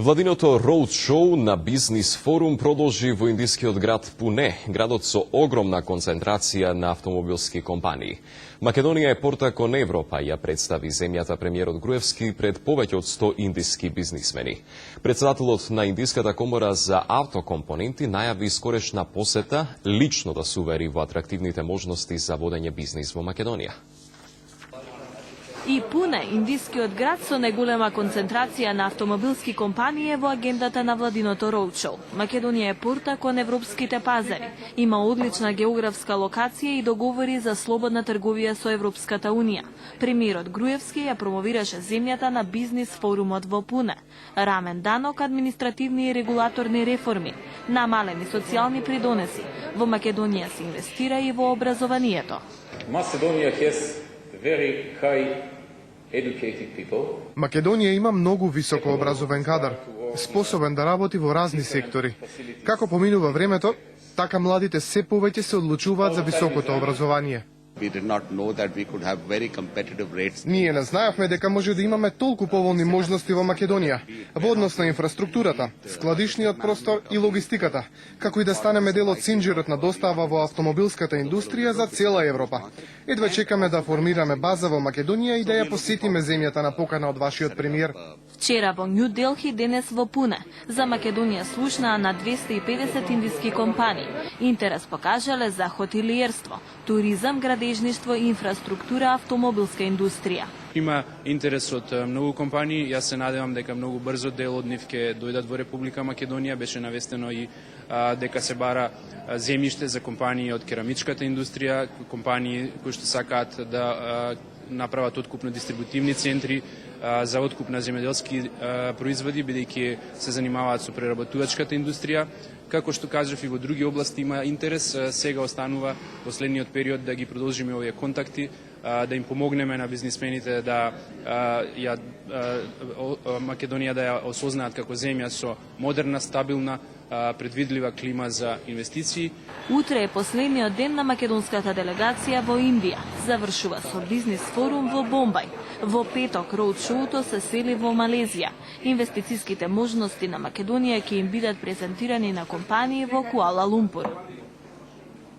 Владиното роуд шоу на бизнис форум продолжи во индискиот град Пуне, градот со огромна концентрација на автомобилски компании. Македонија е порта кон Европа, ја представи земјата премиерот Груевски пред повеќе од 100 индиски бизнисмени. Председателот на Индиската комора за автокомпоненти најави скорешна посета, лично да се увери во атрактивните можности за водење бизнис во Македонија. И Пуне, индискиот град со најголема концентрација на автомобилски компании во агендата на владиното роудшоу. Македонија е порта кон европските пазари. Има одлична географска локација и договори за слободна трговија со Европската унија. Премиерот Груевски ја промовираше земјата на бизнис форумот во Пуне. Рамен данок, административни и регулаторни реформи, намалени социјални придонеси. Во Македонија се инвестира и во образованието. Macedónia has very high educated people. Македонија има многу високо образован кадар, способен да работи во разни сектори. Како поминува времето, така младите се повеќе се одлучуваат за високото образование. Ние не знаевме дека може да имаме толку поволни можности во Македонија, во однос на инфраструктурата, складишниот простор и логистиката, како и да станеме дел од синџирот на достава во автомобилската индустрија за цела Европа. Едва чекаме да формираме база во Македонија и да ја посетиме земјата на покана од вашиот премиер. Вчера во Нью Делхи, денес во Пуне. За Македонија слушнаа на 250 индиски компании. Интерес покажале за хотелиерство, туризам, градежништво и инфраструктура, автомобилска индустрија. Има интерес од многу компании. Јас се надевам дека многу брзо дел од нив ќе дојдат во Република Македонија. Беше навестено и дека се бара земјиште за компании од керамичката индустрија, компании кои што сакаат да направат откупно-дистрибутивни центри за откуп на земјоделски производи, бидејќи се занимаваат со преработувачката индустрија. Како што кажав, и во други области има интерес. Сега останува последниот период да ги продолжиме овие контакти, да им помогнеме на бизнисмените да Македонија да ја осознаат како земја со модерна, стабилна, предвидлива клима за инвестиции. Утре е последниот ден на македонската делегација во Индија. Завршува со бизнис форум во Бомбај. Во петок роудшоуто се сели во Малезија. Инвестициските можности на Македонија ќе им бидат презентирани на компании во Куала Лумпур.